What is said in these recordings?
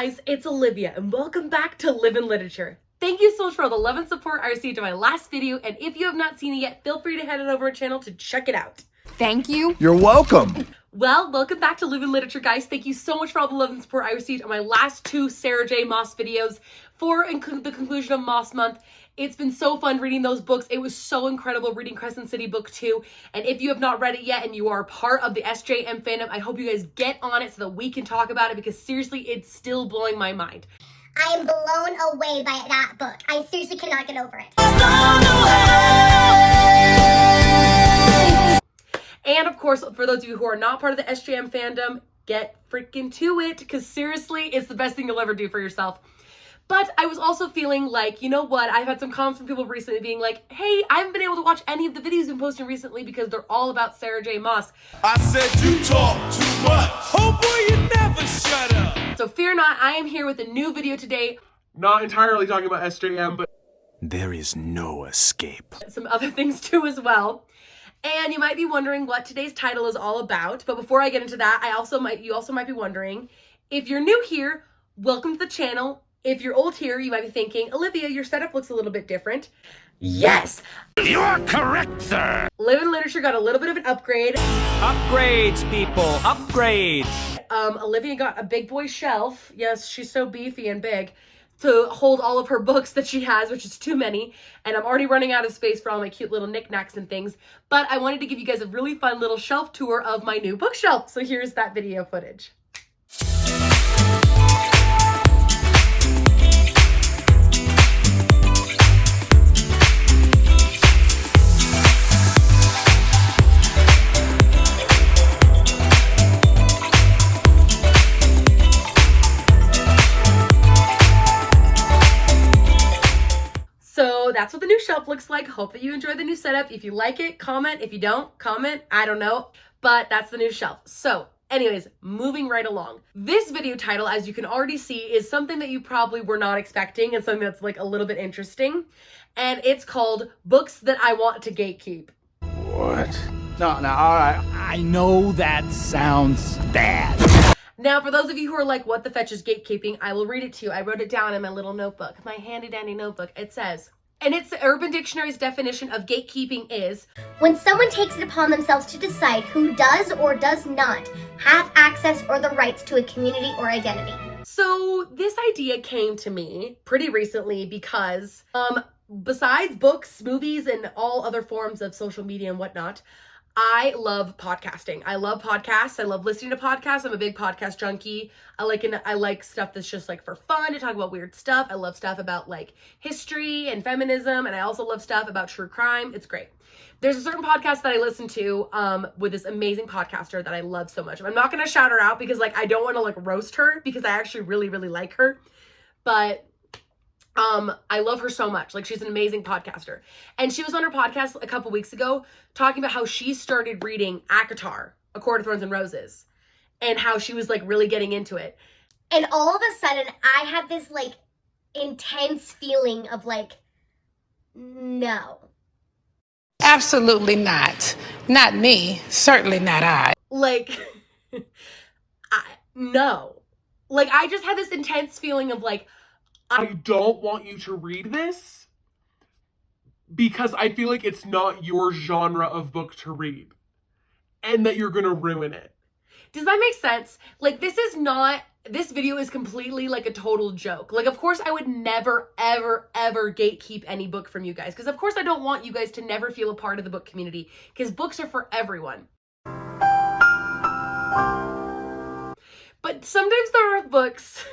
guys, it's Olivia and welcome back to Live in Literature. Thank you so much for all the love and support I received in my last video, and if you have not seen it yet, feel free to head on over to our channel to check it out. Thank you. You're welcome. Well, welcome back to Live in Literature, guys. Thank you so much for all the love and support I received on my last two Sarah J. Maas videos for the conclusion of Maas Month. It's been so fun reading those books. It was so incredible reading Crescent City Book 2. And if you have not read it yet and you are part of the SJM fandom, I hope you guys get on it so that we can talk about it, because seriously, it's still blowing my mind. I am blown away by that book. I seriously cannot get over it. And of course, for those of you who are not part of the SJM fandom, get freaking to it, because seriously, it's the best thing you'll ever do for yourself. But I was also feeling like, you know what, I've had some comments from people recently being like, hey, I haven't been able to watch any of the videos you've been posting recently because they're all about Sarah J. Maas. I said you talk too much. Oh boy, you never shut up. So fear not, I am here with a new video today. Not entirely talking about SJM, but there is no escape. Some other things too as well. And you might be wondering what today's title is all about. But before I get into that, you also might be wondering, if you're new here, welcome to the channel. If you're old here, you might be thinking, Olivia, your setup looks a little bit different. Yes! You are correct, sir. Live in Literature got a little bit of an upgrade. Upgrades, people, upgrades. Olivia got a big boy shelf. Yes, she's so beefy and big, to hold all of her books that she has, which is too many. And I'm already running out of space for all my cute little knickknacks and things. But I wanted to give you guys a really fun little shelf tour of my new bookshelf. So here's that video footage. So that's what the new shelf looks like. Hope that you enjoy the new setup. If you like it, comment. If you don't, comment. I don't know. But that's the new shelf. So anyways, moving right along. This video title, as you can already see, is something that you probably were not expecting and something that's like a little bit interesting. And it's called Books That I Want to Gatekeep. What? No, all right. I know that sounds bad. Now, for those of you who are like, what the fetch is gatekeeping, I will read it to you. I wrote it down in my little notebook, my handy dandy notebook. It says, and it's the Urban Dictionary's definition of gatekeeping is, When someone takes it upon themselves to decide who does or does not have access or the rights to a community or identity. so this idea came to me pretty recently because, besides books, movies, and all other forms of social media and whatnot, I love podcasting. I love podcasts. I love listening to podcasts. I'm a big podcast junkie. I like stuff that's just like for fun, to talk about weird stuff. I love stuff about like history and feminism, and I also love stuff about true crime. It's great. There's a certain podcast that I listen to with this amazing podcaster that I love so much. I'm not going to shout her out because like I don't want to like roast her, because I actually really, really like her. But I love her so much. Like, she's an amazing podcaster. And she was on her podcast a couple weeks ago talking about how she started reading Katura, A Court of Thorns and Roses, and how she was like really getting into it. And all of a sudden, I had this like intense feeling of like, no. Absolutely not. Not me. Certainly not I. Like, no. Like, I just had this intense feeling of like, I don't want you to read this because I feel like it's not your genre of book to read and that you're going to ruin it. does that make sense? Like, this video is completely like a total joke. Like, of course I would never, ever, ever gatekeep any book from you guys, because of course I don't want you guys to never feel a part of the book community, because books are for everyone. But sometimes there are books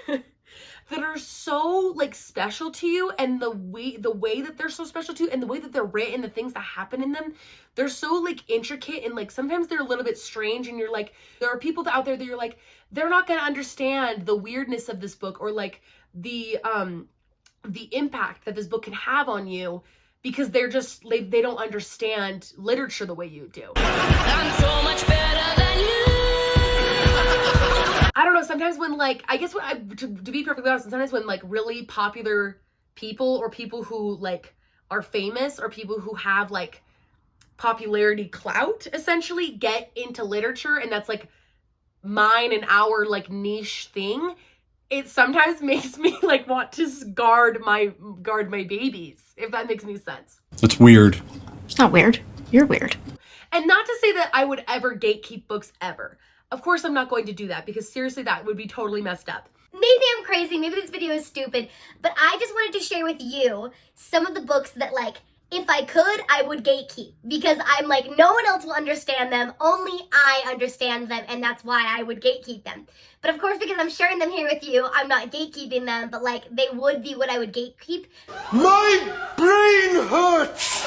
that are so like special to you, and the way that they're so special to you, and the way that they're written, the things that happen in them, they're so like intricate, and like sometimes they're a little bit strange, and you're like, there are people out there that you're like, they're not gonna understand the weirdness of this book, or like the impact that this book can have on you, because they're just they don't understand literature the way you do. I'm so much better than you. I don't know, sometimes when like, I guess to be perfectly honest, sometimes when like really popular people, or people who like are famous, or people who have like popularity clout essentially, get into literature, and that's like mine and our like niche thing, it sometimes makes me like want to guard my babies, if that makes any sense. That's weird. It's not weird. You're weird. And not to say that I would ever gatekeep books ever. Of course I'm not going to do that, because seriously, that would be totally messed up. Maybe I'm crazy, maybe this video is stupid, but I just wanted to share with you some of the books that, like, if I could, I would gatekeep, because I'm like, no one else will understand them, only I understand them, and that's why I would gatekeep them. But of course, because I'm sharing them here with you, I'm not gatekeeping them, but like, they would be what I would gatekeep. My brain hurts!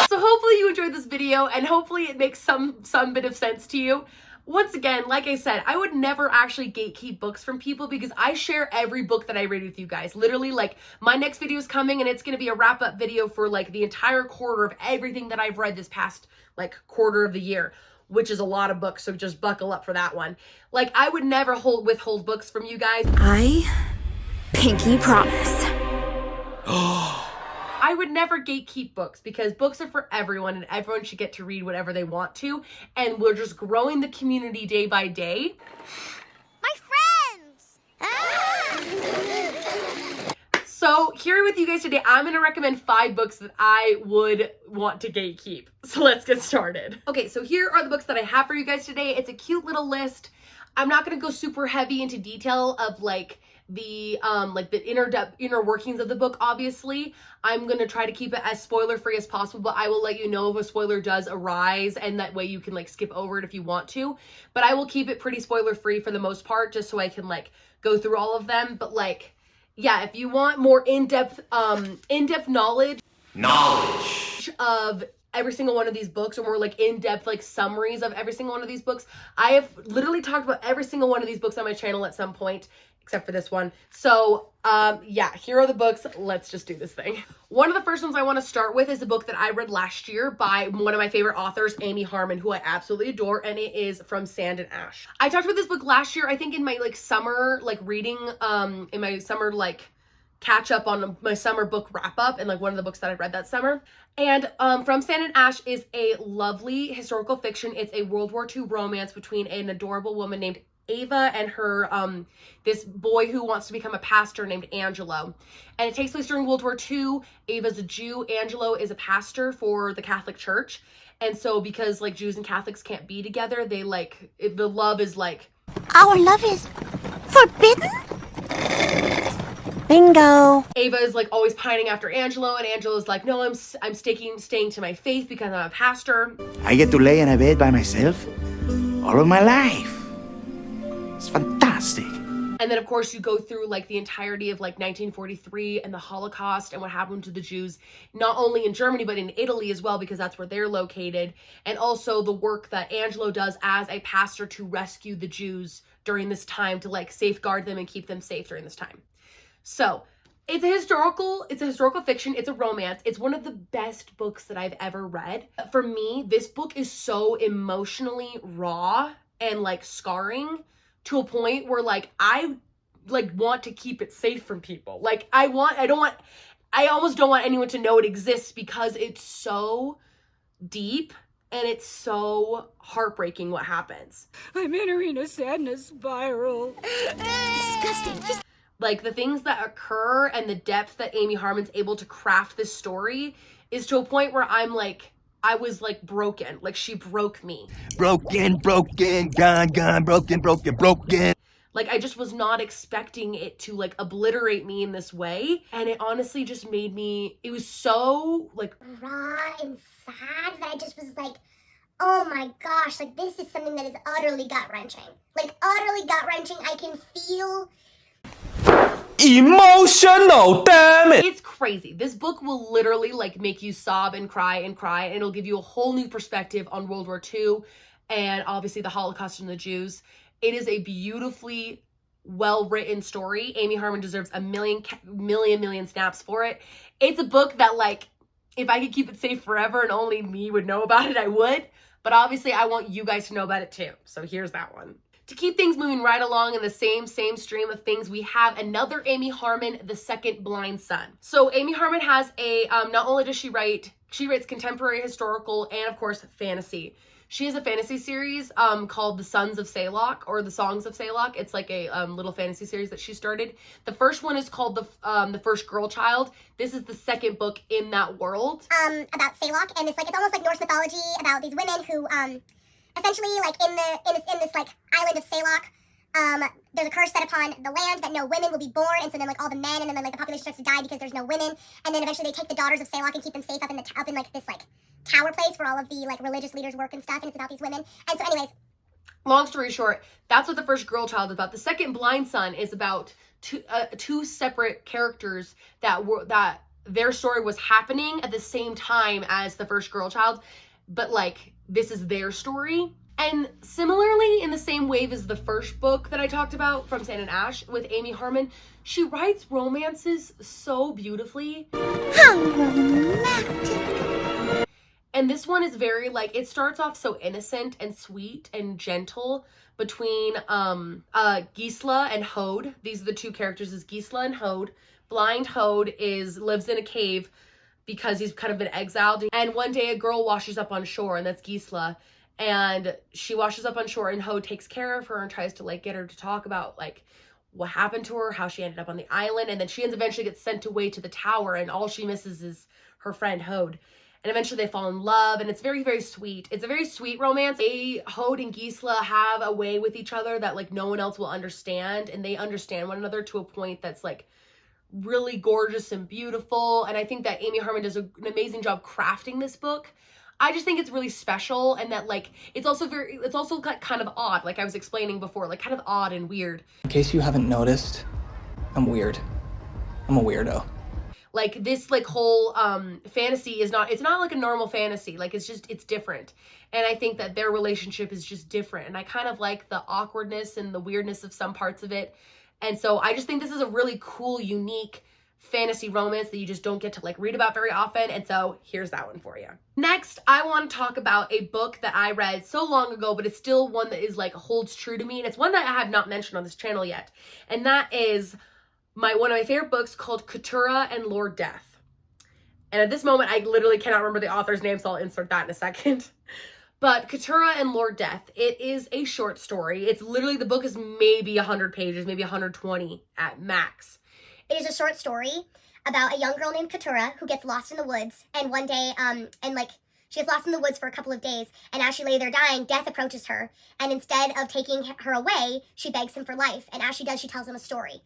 So hopefully you enjoyed this video, and hopefully it makes some bit of sense to you. Once again, like I said, I would never actually gatekeep books from people, because I share every book that I read with you guys. Literally, like, my next video is coming and it's going to be a wrap-up video for like the entire quarter of everything that I've read this past like quarter of the year, which is a lot of books, so just buckle up for that one. Like, I would never withhold books from you guys. I pinky promise. I would never gatekeep books, because books are for everyone and everyone should get to read whatever they want to. And we're just growing the community day by day. My friends! So here with you guys today, I'm going to recommend 5 books that I would want to gatekeep. So let's get started. Okay, so here are the books that I have for you guys today. It's a cute little list. I'm not going to go super heavy into detail of like the inner workings of the book. Obviously, I'm going to try to keep it as spoiler free as possible, but I will let you know if a spoiler does arise, and that way you can like skip over it if you want to. But I will keep it pretty spoiler free for the most part, just so I can like go through all of them. But like, yeah, if you want more in-depth knowledge of every single one of these books, or more like in-depth like summaries of every single one of these books, I have literally talked about every single one of these books on my channel at some point, except for this one. So yeah, here are the books. Let's just do this thing. One of the first ones I want to start with is a book that I read last year by one of my favorite authors, Amy Harmon, who I absolutely adore, and it is From Sand and Ash. I talked about this book last year, I think in my like summer like reading, in my summer like catch up on my summer book wrap up, and like one of the books that I read that summer. And From Sand and Ash is a lovely historical fiction. It's a World War II romance between an adorable woman named Ava and her this boy who wants to become a pastor named Angelo. And it takes place during World War II. Ava's a Jew, Angelo is a pastor for the Catholic Church. And so because like Jews and Catholics can't be together, they like, the love is like, Our love is forbidden? Bingo. Ava is like always pining after Angelo, and Angelo's like, no, I'm staying to my faith because I'm a pastor. I get to lay in a bed by myself all of my life. It's fantastic. And then of course you go through like the entirety of like 1943 and the Holocaust and what happened to the Jews, not only in Germany, but in Italy as well, because that's where they're located. And also the work that Angelo does as a pastor to rescue the Jews during this time, to like safeguard them and keep them safe during this time. So it's a historical fiction. It's a romance. It's one of the best books that I've ever read. For me, this book is so emotionally raw and like scarring, to a point where like I like want to keep it safe from people. Like I almost don't want anyone to know it exists, because it's so deep and it's so heartbreaking what happens. I'm entering a sadness spiral. Disgusting. Like the things that occur and the depth that Amy Harmon's able to craft this story is to a point where I'm like, I was like broken. Like she broke me. Broken, gone, broken. Like I just was not expecting it to like obliterate me in this way. And it honestly just made me, it was so like Raw and sad that I just was like, oh my gosh, like this is something that is utterly gut-wrenching. Like utterly gut-wrenching. I can feel Emotional, damn it! it's crazy. This book will literally like make you sob and cry, and it'll give you a whole new perspective on World War II and obviously the Holocaust and the Jews. It is a beautifully well-written story. Amy Harmon deserves a million snaps for it. It's a book that like, if I could keep it safe forever and only me would know about it, I would. But obviously I want you guys to know about it too. So here's that one. To keep things moving right along in the same stream of things, we have another Amy Harmon, The Second Blind Son. So Amy Harmon has a, not only does she write She writes contemporary, historical, and of course, fantasy. She has a fantasy series called The Sons of Salok, or The Songs of Salok. It's like a little fantasy series that she started. The first one is called The First Girl Child. This is the second book in that world. About Salok, and it's almost like Norse mythology about these women who essentially like in this like island of Salok. There's a curse set upon the land that no women will be born, and so then like all the men, and then like the population starts to die because there's no women, and then eventually they take the daughters of Salok and keep them safe up in like this like tower place where all of the like religious leaders work and stuff, and it's about these women. And so anyways, long story short, that's what The First Girl Child is about. The second Blind Son is about two separate characters that their story was happening at the same time as The First Girl Child, but like this is their story. And similarly, in the same wave as the first book that I talked about, From Sand and Ash, with Amy Harmon, she writes romances so beautifully. how romantic. And this one is very, like, it starts off so innocent and sweet and gentle between Gisela and Hode. These are the two characters, is Gisela and Hode. Blind Hode lives in a cave because he's kind of been exiled. And one day a girl washes up on shore, and that's Gisela. And she washes up on shore, and Hode takes care of her and tries to like get her to talk about like what happened to her, how she ended up on the island. And then she eventually gets sent away to the tower, and all she misses is her friend Hode. And eventually they fall in love, and it's very, very sweet. It's a very sweet romance. Hode and Gisela have a way with each other that like no one else will understand, and they understand one another to a point that's like really gorgeous and beautiful. And I think that Amy Harmon does an amazing job crafting this book. I just think it's really special, and that like it's also kind of odd, like I was explaining before, like kind of odd and weird. In case you haven't noticed, I'm weird. I'm a weirdo. Like this like whole fantasy it's not like a normal fantasy. Like it's different. And I think that their relationship is just different. And I kind of like the awkwardness and the weirdness of some parts of it. And so I just think this is a really cool, unique fantasy romance that you just don't get to like read about very often. And so here's that one for you. Next, I want to talk about a book that I read so long ago, but it's still one that is like holds true to me. And it's one that I have not mentioned on this channel yet. And that is one of my favorite books called Katura and Lord Death. And at this moment, I literally cannot remember the author's name, so I'll insert that in a second. But Katura and Lord Death, it is a short story. It's literally, the book is maybe 100 pages, maybe 120 at max. It is a short story about a young girl named Katura who gets lost in the woods, and one day, she gets lost in the woods for a couple of days, and as she lay there dying, Death approaches her, and instead of taking her away, she begs him for life, and as she does, she tells him a story.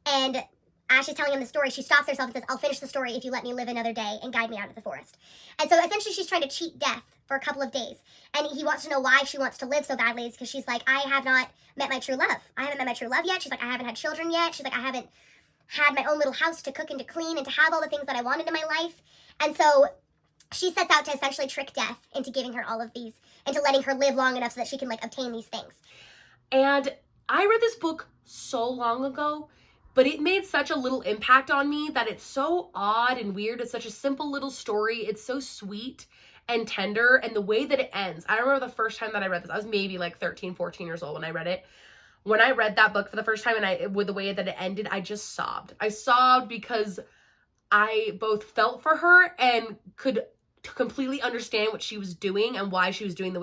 And as she's telling him the story, she stops herself and says, "I'll finish the story if you let me live another day and guide me out of the forest." And so essentially she's trying to cheat Death for a couple of days. And he wants to know why she wants to live so badly, because she's like, I have not met my true love. I haven't met my true love yet. She's like, I haven't had children yet. She's like, I haven't had my own little house to cook and to clean and to have all the things that I wanted in my life. And so she sets out to essentially trick Death into giving her all of these, into letting her live long enough so that she can like obtain these things. And I read this book so long ago, but it made such a little impact on me that it's so odd and weird. It's such a simple little story. It's so sweet and tender, and the way that it ends. I remember the first time that I read this, I was maybe like 13, 14 years old when I read it. When I read that book for the first time, and with the way that it ended, I just sobbed. I sobbed because I both felt for her and could completely understand what she was doing and why she was doing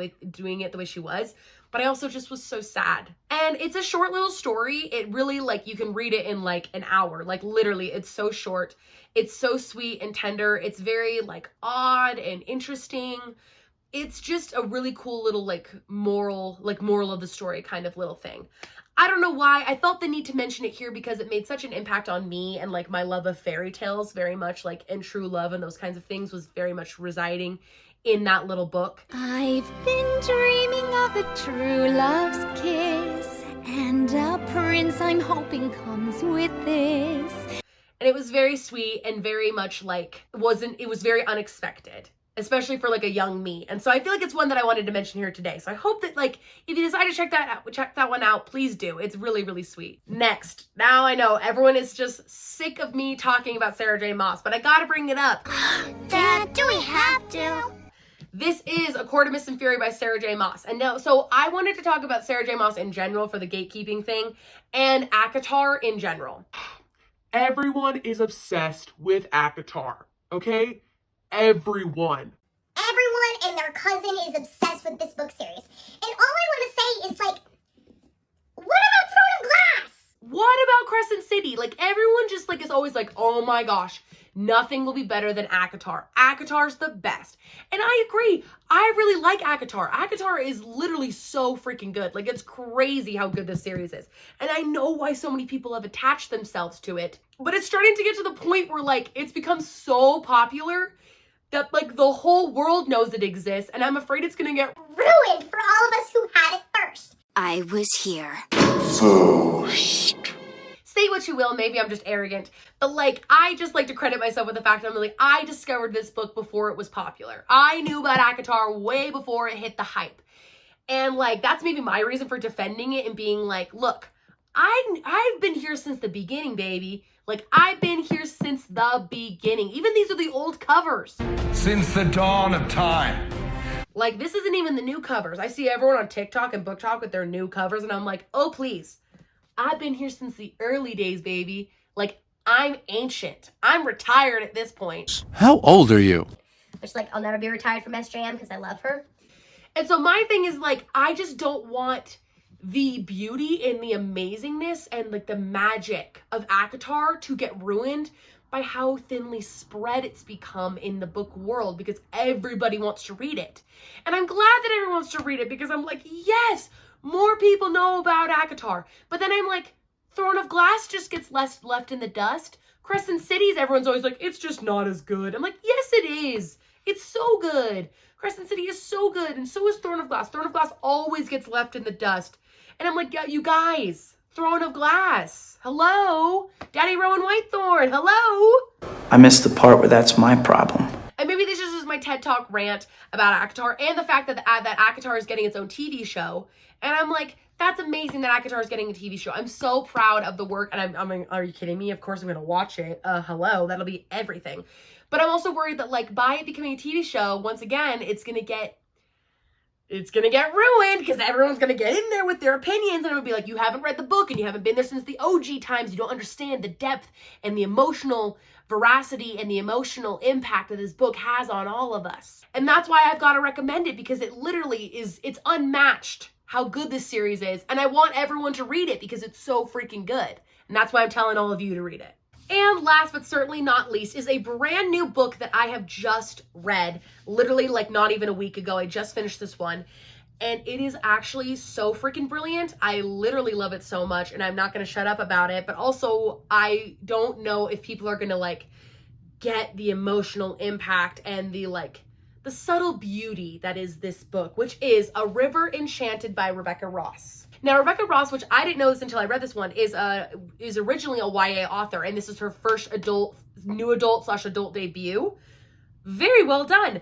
it the way she was. But I also just was so sad. And it's a short little story. It really, like, you can read it in like an hour. Like, literally, it's so short. It's so sweet and tender. It's very like odd and interesting. It's just a really cool little like moral of the story kind of little thing. I don't know why. I felt the need to mention it here because it made such an impact on me, and like my love of fairy tales, very much like, and true love and those kinds of things was very much residing in that little book. I've been dreaming of a true love's kiss, and a prince I'm hoping comes with this. And it was very sweet and very much like, it was very unexpected, especially for like a young me. And so I feel like it's one that I wanted to mention here today. So I hope that like, if you decide to check that one out, please do. It's really, really sweet. Next, now I know everyone is just sick of me talking about Sarah J. Maas, but I gotta bring it up. Dad, do we have to? This is A Court of Mist and Fury by Sarah J. Maas. And now, so I wanted to talk about Sarah J. Maas in general for the gatekeeping thing, and ACOTAR in general. Everyone is obsessed with ACOTAR, okay? everyone. Everyone and their cousin is obsessed with this book series. And all I want to say is, like, what about Throne of Glass? What about Crescent City? Like, everyone just, like, is always like, oh my gosh, nothing will be better than ACOTAR. ACOTAR's the best. And I agree. I really like ACOTAR. ACOTAR is literally so freaking good. Like, it's crazy how good this series is. And I know why so many people have attached themselves to it. But it's starting to get to the point where, like, it's become so popular that, like, the whole world knows it exists. And I'm afraid it's gonna get ruined for all of us who had it first. I was here. First. Say what you will, maybe I'm just arrogant, but like, I just like to credit myself with the fact that I'm like, I discovered this book before it was popular. I knew about ACOTAR way before it hit the hype. And like, that's maybe my reason for defending it and being like, look, I've been here since the beginning, baby. Like, I've been here since the beginning. Even these are the old covers. Since the dawn of time. Like, this isn't even the new covers. I see everyone on TikTok and Book Talk with their new covers, and I'm like, oh, please. I've been here since the early days, baby. Like, I'm ancient. I'm retired at this point. How old are you? Which, like, I'll never be retired from SJM because I love her. And so my thing is, like, I just don't want the beauty and the amazingness and, like, the magic of ACOTAR to get ruined by how thinly spread it's become in the book world, because everybody wants to read it. And I'm glad that everyone wants to read it, because I'm like, yes, more people know about ACOTAR. But then I'm like, Throne of Glass just gets left in the dust. Crescent Cities, everyone's always like, it's just not as good. I'm like, yes, it is. It's so good. Crescent City is so good, and so is Throne of Glass. Throne of Glass always gets left in the dust. And I'm like, yeah, you guys, Throne of Glass. Hello? Daddy Rowan Whitethorn, hello? I missed the part where that's my problem. And maybe this is just my TED Talk rant about ACOTAR and the fact that ACOTAR is getting its own TV show. And I'm like, that's amazing that ACOTAR is getting a TV show. I'm so proud of the work. And I'm are you kidding me? Of course I'm going to watch it. Hello, that'll be everything. But I'm also worried that, like, by it becoming a TV show, once again, it's going to get ruined because everyone's going to get in there with their opinions, and it'll be like, you haven't read the book and you haven't been there since the OG times. You don't understand the depth and the emotional veracity and the emotional impact that this book has on all of us. And that's why I've got to recommend it, because it literally it's unmatched how good this series is. And I want everyone to read it because it's so freaking good. And that's why I'm telling all of you to read it. And last but certainly not least is a brand new book that I have just read, literally like not even a week ago. I just finished this one, and it is actually so freaking brilliant. I literally love it so much, and I'm not going to shut up about it, but also I don't know if people are going to like get the emotional impact and the subtle beauty that is this book, which is A River Enchanted by Rebecca Ross. Now, Rebecca Ross, which I didn't know this until I read this one, is originally a YA author, and this is her first new adult/adult debut. Very well done.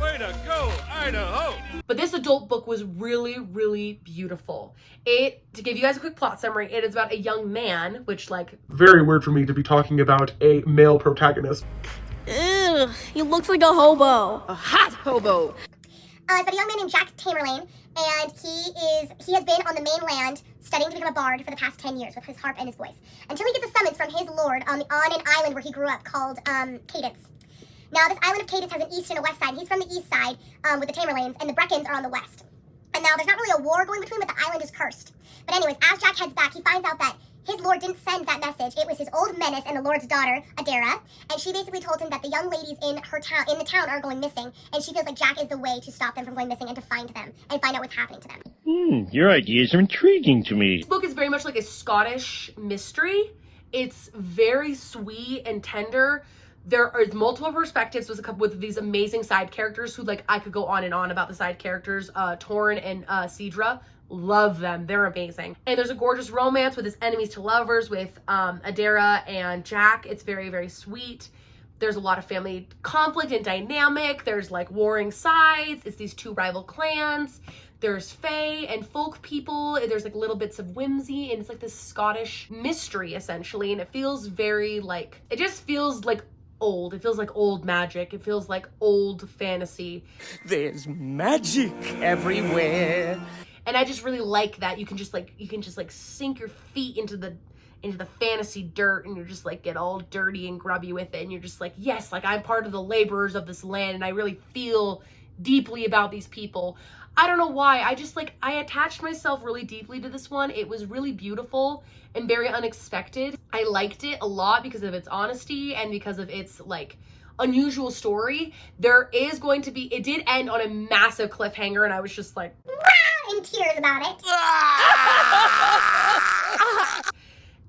Way to go, Idaho! But this adult book was really, really beautiful. To give you guys a quick plot summary, it is about a young man, which, like, very weird for me to be talking about a male protagonist. Ugh, he looks like a hobo. A hot hobo. It's about a young man named Jack Tamerlane, and he has been on the mainland studying to become a bard for the past 10 years with his harp and his voice, until he gets a summons from his lord on an island where he grew up called Cadence. Now, this island of Cadence has an east and a west side. He's from the east side with the Tamerlanes, and the Brecons are on the west. And now there's not really a war going between, but the island is cursed. But anyways, as Jack heads back, he finds out that his lord didn't send that message. It was his old menace and the lord's daughter, Adara, and she basically told him that the young ladies in the town are going missing, and she feels like Jack is the way to stop them from going missing and to find them and find out what's happening to them. Your ideas are intriguing to me. This book is very much like a Scottish mystery. It's very sweet and tender. There are multiple perspectives with these amazing side characters who, like, I could go on and on about the side characters. Torrin and Cedra. Love them. They're amazing. And there's a gorgeous romance with his enemies to lovers with Adara and Jack. It's very, very sweet. There's a lot of family conflict and dynamic. There's like warring sides. It's these two rival clans. There's fae and folk people. There's like little bits of whimsy, and it's like this Scottish mystery essentially. And it feels very like, it just feels like old. It feels like old magic. It feels like old fantasy. There's magic everywhere. And I just really like that you can just like sink your feet into into the fantasy dirt, and you're just like get all dirty and grubby with it, and you're just like, yes, like I'm part of the laborers of this land, and I really feel deeply about these people. I don't know why, I attached myself really deeply to this one. It was really beautiful and very unexpected. I liked it a lot because of its honesty and because of its like unusual story. There is going to be, it did end on a massive cliffhanger, and I was just like in tears about it.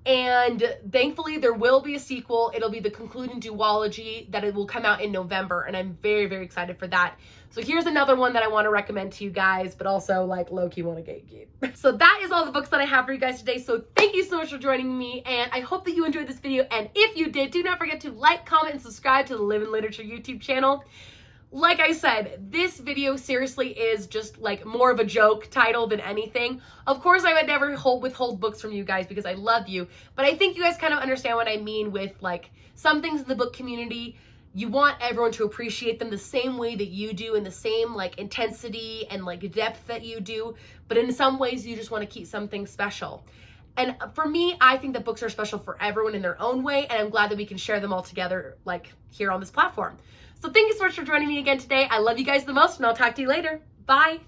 And thankfully there will be a sequel. It'll be the concluding duology that it will come out in November, and I'm very, very excited for that. So here's another one that I want to recommend to you guys, but also like low-key want to gatekeep. So that is all the books that I have for you guys today. So thank you so much for joining me, and I hope that you enjoyed this video. And if you did, do not forget to like, comment, and subscribe to the Live in Literature YouTube channel. Like I said, this video seriously is just like more of a joke title than anything. Of course, I would never withhold books from you guys because I love you, but I think you guys kind of understand what I mean with like some things in the book community. You want everyone to appreciate them the same way that you do, in the same like intensity and like depth that you do, but in some ways you just want to keep something special. And for me, I think that books are special for everyone in their own way, and I'm glad that we can share them all together like here on this platform. So thank you so much for joining me again today. I love you guys the most, and I'll talk to you later. Bye.